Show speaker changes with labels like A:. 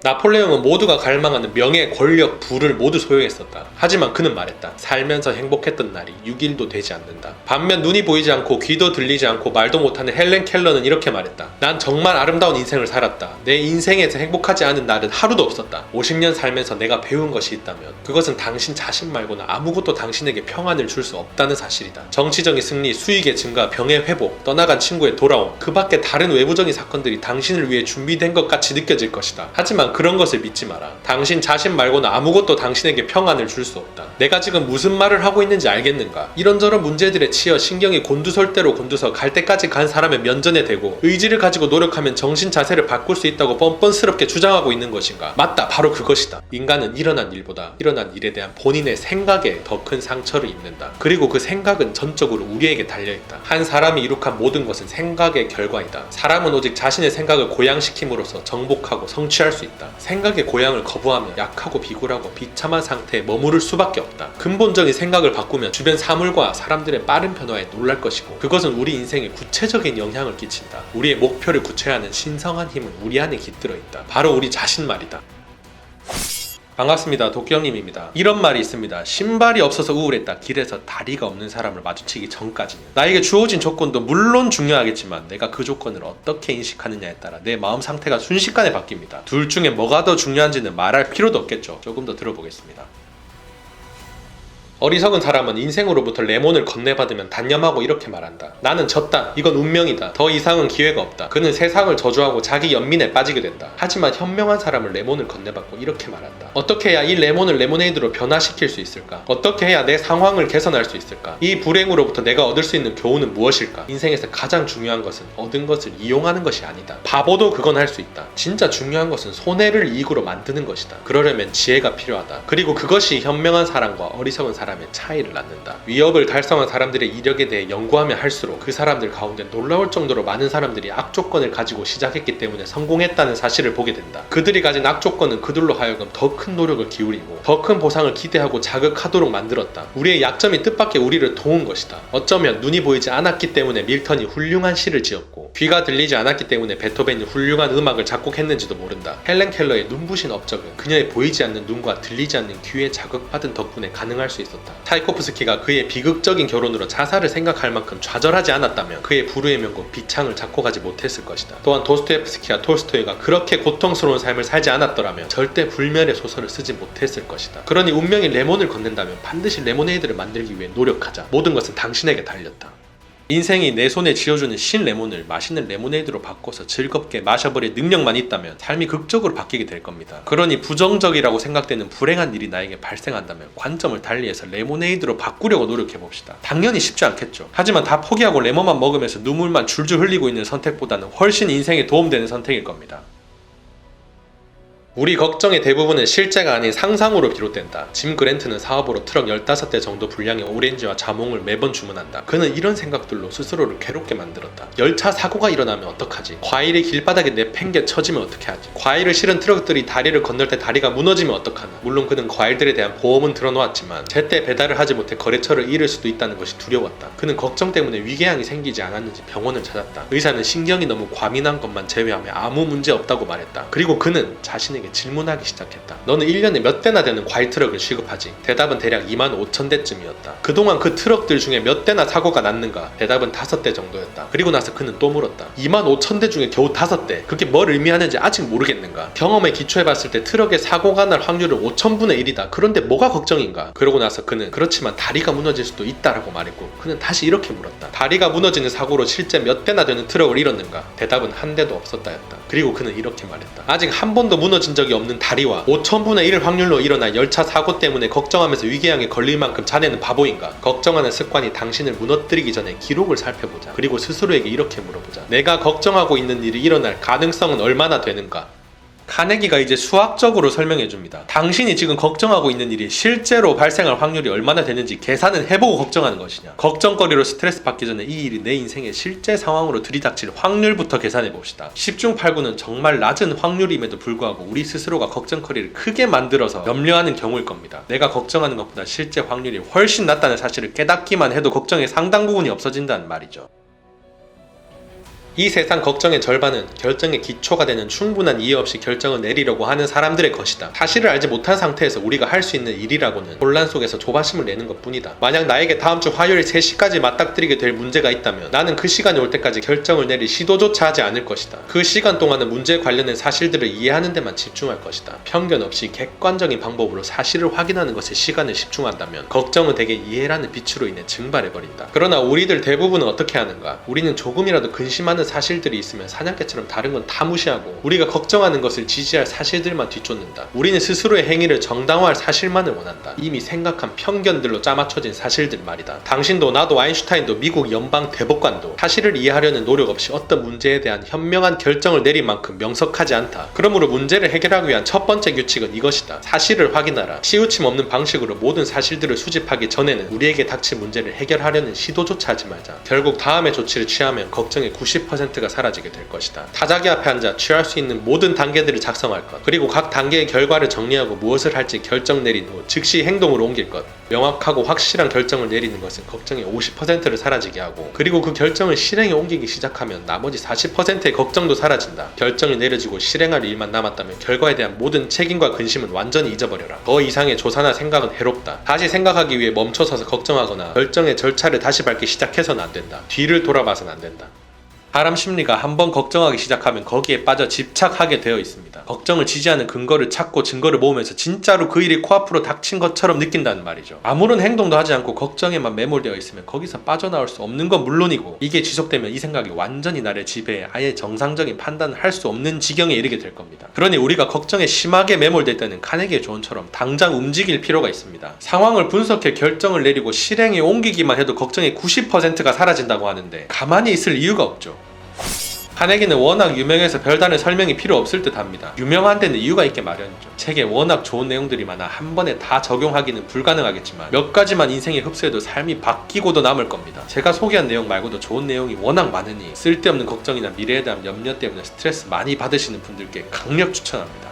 A: 나폴레옹은 모두가 갈망하는 명예, 권력, 부를 모두 소유했었다. 하지만 그는 말했다. 살면서 행복했던 날이 6일도 되지 않는다. 반면 눈이 보이지 않고 귀도 들리지 않고 말도 못하는 헬렌 켈러는 이렇게 말했다. 난 정말 아름다운 인생을 살았다. 내 인생에서 행복하지 않은 날은 하루도 없었다. 50년 살면서 내가 배운 것이 있다면 그것은 당신 자신 말고는 아무것도 당신에게 평안을 줄 수 없다는 사실이다. 정치적인 승리, 수익의 증가, 병의 회복, 떠나간 친구의 돌아옴, 그 밖에 다른 외부적인 사건들이 당신을 위해 준비된 것 같이 느껴질 것이다. 하지만 그런 것을 믿지 마라. 당신 자신 말고는 아무것도 당신에게 평안을 줄 수 없다. 내가 지금 무슨 말을 하고 있는지 알겠는가? 이런저런 문제들에 치여 신경이 곤두설대로 곤두서 갈 때까지 간 사람의 면전에 대고 의지를 가지고 노력하면 정신 자세를 바꿀 수 있다고 뻔뻔스럽게 주장하고 있는 것인가? 맞다, 바로 그것이다. 인간은 일어난 일보다 일어난 일에 대한 본인의 생각에 더 큰 상처를 입는다. 그리고 그 생각은 전적으로 우리에게 달려있다. 한 사람이 이룩한 모든 것은 생각의 결과이다. 사람은 오직 자신의 생각을 고양시킴으로써 정복하고 성취할 수 있다. 생각의 고양을 거부하면 약하고 비굴하고 비참한 상태에 머무를 수밖에 없다. 근본적인 생각을 바꾸면 주변 사물과 사람들의 빠른 변화에 놀랄 것이고 그것은 우리 인생에 구체적인 영향을 끼친다. 우리의 목표를 구체화하는 신성한 힘은 우리 안에 깃들어 있다. 바로 우리 자신 말이다. 반갑습니다. 도끼형님입니다. 이런 말이 있습니다. 신발이 없어서 우울했다. 길에서 다리가 없는 사람을 마주치기 전까지는. 나에게 주어진 조건도 물론 중요하겠지만 내가 그 조건을 어떻게 인식하느냐에 따라 내 마음 상태가 순식간에 바뀝니다. 둘 중에 뭐가 더 중요한지는 말할 필요도 없겠죠. 조금 더 들어보겠습니다. 어리석은 사람은 인생으로부터 레몬을 건네받으면 단념하고 이렇게 말한다. 나는 졌다. 이건 운명이다. 더 이상은 기회가 없다. 그는 세상을 저주하고 자기 연민에 빠지게 된다. 하지만 현명한 사람은 레몬을 건네받고 이렇게 말한다. 어떻게 해야 이 레몬을 레모네이드로 변화시킬 수 있을까? 어떻게 해야 내 상황을 개선할 수 있을까? 이 불행으로부터 내가 얻을 수 있는 교훈은 무엇일까? 인생에서 가장 중요한 것은 얻은 것을 이용하는 것이 아니다. 바보도 그건 할 수 있다. 진짜 중요한 것은 손해를 이익으로 만드는 것이다. 그러려면 지혜가 필요하다. 그리고 그것이 현명한 사람과 어리석은 사람의 차이를 낳는다. 위협을 달성한 사람들의 이력에 대해 연구하면 할수록 그 사람들 가운데 놀라울 정도로 많은 사람들이 악조건을 가지고 시작했기 때문에 성공했다는 사실을 보게 된다. 그들이 가진 악조건은 그들로 하여금 더 큰 노력을 기울이고 더 큰 보상을 기대하고 자극하도록 만들었다. 우리의 약점이 뜻밖의 우리를 도운 것이다. 어쩌면 눈이 보이지 않았기 때문에 밀턴이 훌륭한 시를 지었고 귀가 들리지 않았기 때문에 베토벤이 훌륭한 음악을 작곡했는지도 모른다. 헬렌 켈러의 눈부신 업적은 그녀의 보이지 않는 눈과 들리지 않는 귀에 자극받은 덕분에 가능할 수 있었다. 타이코프스키가 그의 비극적인 결혼으로 자살을 생각할 만큼 좌절하지 않았다면 그의 불후의 명곡 비창을 작곡하지 못했을 것이다. 또한 도스토옙스키와 톨스토이가 그렇게 고통스러운 삶을 살지 않았더라면 절대 불멸의 소설을 쓰지 못했을 것이다. 그러니 운명이 레몬을 건넨다면 반드시 레모네이드를 만들기 위해 노력하자. 모든 것은 당신에게 달렸다. 인생이 내 손에 쥐어주는 신 레몬을 맛있는 레모네이드로 바꿔서 즐겁게 마셔버릴 능력만 있다면 삶이 극적으로 바뀌게 될 겁니다. 그러니 부정적이라고 생각되는 불행한 일이 나에게 발생한다면 관점을 달리해서 레모네이드로 바꾸려고 노력해봅시다. 당연히 쉽지 않겠죠. 하지만 다 포기하고 레몬만 먹으면서 눈물만 줄줄 흘리고 있는 선택보다는 훨씬 인생에 도움되는 선택일 겁니다. 우리 걱정의 대부분은 실제가 아닌 상상으로 비롯된다. 짐 그랜트는 사업으로 트럭 15대 정도 분량의 오렌지와 자몽을 매번 주문한다. 그는 이런 생각들로 스스로를 괴롭게 만들었다. 열차 사고가 일어나면 어떡하지? 과일이 길바닥에 내팽개 쳐지면 어떡하지? 과일을 실은 트럭들이 다리를 건널 때 다리가 무너지면 어떡하나? 물론 그는 과일들에 대한 보험은 들어놓았지만 제때 배달을 하지 못해 거래처를 잃을 수도 있다는 것이 두려웠다. 그는 걱정 때문에 위궤양이 생기지 않았는지 병원을 찾았다. 의사는 신경이 너무 과민한 것만 제외하면 아무 문제 없다고 말했다. 그리고 그는 자신의 질문하기 시작했다. 너는 1년에 몇 대나 되는 과일 트럭을 취급하지? 대답은 대략 25,000대쯤이었다. 그동안 그 트럭들 중에 몇 대나 사고가 났는가? 대답은 5대 정도였다. 그리고 나서 그는 또 물었다. 25,000대 중에 겨우 5대. 그게 뭘 의미하는지 아직 모르겠는가? 경험에 기초해봤을 때 트럭에 사고가 날 확률은 5,000분의 1이다. 그런데 뭐가 걱정인가? 그러고 나서 그는 그렇지만 다리가 무너질 수도 있다라고 말했고 그는 다시 이렇게 물었다. 다리가 무너지는 사고로 실제 몇 대나 되는 트럭을 잃었는가? 대답은 한 대도 없었다였다. 그리고 그는 이렇게 말했다. 아직 한 번도 무너진 적이 없는 다리와 5,000분의 1 확률로 일어난 열차 사고 때문에 걱정하면서 위궤양에 걸릴 만큼 자네는 바보인가? 걱정하는 습관이 당신을 무너뜨리기 전에 기록을 살펴보자. 그리고 스스로에게 이렇게 물어보자. 내가 걱정하고 있는 일이 일어날 가능성은 얼마나 되는가? 카네기가 이제 수학적으로 설명해줍니다. 당신이 지금 걱정하고 있는 일이 실제로 발생할 확률이 얼마나 되는지 계산은 해보고 걱정하는 것이냐. 걱정거리로 스트레스 받기 전에 이 일이 내 인생의 실제 상황으로 들이닥칠 확률부터 계산해봅시다. 10중 8구는 정말 낮은 확률임에도 불구하고 우리 스스로가 걱정거리를 크게 만들어서 염려하는 경우일 겁니다. 내가 걱정하는 것보다 실제 확률이 훨씬 낮다는 사실을 깨닫기만 해도 걱정의 상당 부분이 없어진다는 말이죠. 이 세상 걱정의 절반은 결정의 기초가 되는 충분한 이해 없이 결정을 내리려고 하는 사람들의 것이다. 사실을 알지 못한 상태에서 우리가 할 수 있는 일이라고는 혼란 속에서 조바심을 내는 것뿐이다. 만약 나에게 다음 주 화요일 3시까지 맞닥뜨리게 될 문제가 있다면 나는 그 시간이 올 때까지 결정을 내릴 시도조차 하지 않을 것이다. 그 시간 동안은 문제에 관련된 사실들을 이해하는 데만 집중할 것이다. 편견 없이 객관적인 방법으로 사실을 확인하는 것에 시간을 집중한다면 걱정은 대개 이해라는 빛으로 인해 증발해버린다. 그러나 우리들 대부분은 어떻게 하는가? 우리는 조금이라도 근심하는 사실들이 있으면 사냥개처럼 다른 건 다 무시하고 우리가 걱정하는 것을 지지할 사실들만 뒤쫓는다. 우리는 스스로의 행위를 정당화할 사실만을 원한다. 이미 생각한 편견들로 짜맞춰진 사실들 말이다. 당신도 나도 아인슈타인도 미국 연방 대법관도 사실을 이해하려는 노력 없이 어떤 문제에 대한 현명한 결정을 내린 만큼 명석하지 않다. 그러므로 문제를 해결하기 위한 첫 번째 규칙은 이것이다. 사실을 확인하라. 치우침 없는 방식으로 모든 사실들을 수집하기 전에는 우리에게 닥친 문제를 해결하려는 시도조차 하지 말자. 결국 다음의 조치를 취하면 걱정의 90%가 사라지게 될 것이다. 타자기 앞에 앉아 취할 수 있는 모든 단계들을 작성할 것, 그리고 각 단계의 결과를 정리하고 무엇을 할지 결정 내린 후 즉시 행동으로 옮길 것. 명확하고 확실한 결정을 내리는 것은 걱정의 50%를 사라지게 하고, 그리고 그 결정을 실행에 옮기기 시작하면 나머지 40%의 걱정도 사라진다. 결정이 내려지고 실행할 일만 남았다면 결과에 대한 모든 책임과 근심은 완전히 잊어버려라. 더 이상의 조사나 생각은 해롭다. 다시 생각하기 위해 멈춰서서 걱정하거나 결정의 절차를 다시 밟기 시작해서는 안 된다. 뒤를 돌아봐서는 안 된다. 사람 심리가 한번 걱정하기 시작하면 거기에 빠져 집착하게 되어 있습니다. 걱정을 지지하는 근거를 찾고 증거를 모으면서 진짜로 그 일이 코앞으로 닥친 것처럼 느낀다는 말이죠. 아무런 행동도 하지 않고 걱정에만 매몰되어 있으면 거기서 빠져나올 수 없는 건 물론이고, 이게 지속되면 이 생각이 완전히 나를 지배해 아예 정상적인 판단을 할 수 없는 지경에 이르게 될 겁니다. 그러니 우리가 걱정에 심하게 매몰될 때는 카네기의 조언처럼 당장 움직일 필요가 있습니다. 상황을 분석해 결정을 내리고 실행에 옮기기만 해도 걱정의 90%가 사라진다고 하는데 가만히 있을 이유가 없죠. 카네기는 워낙 유명해서 별다른 설명이 필요 없을 듯 합니다. 유명한 데는 이유가 있게 마련이죠. 책에 워낙 좋은 내용들이 많아 한 번에 다 적용하기는 불가능하겠지만 몇 가지만 인생에 흡수해도 삶이 바뀌고도 남을 겁니다. 제가 소개한 내용 말고도 좋은 내용이 워낙 많으니 쓸데없는 걱정이나 미래에 대한 염려 때문에 스트레스 많이 받으시는 분들께 강력 추천합니다.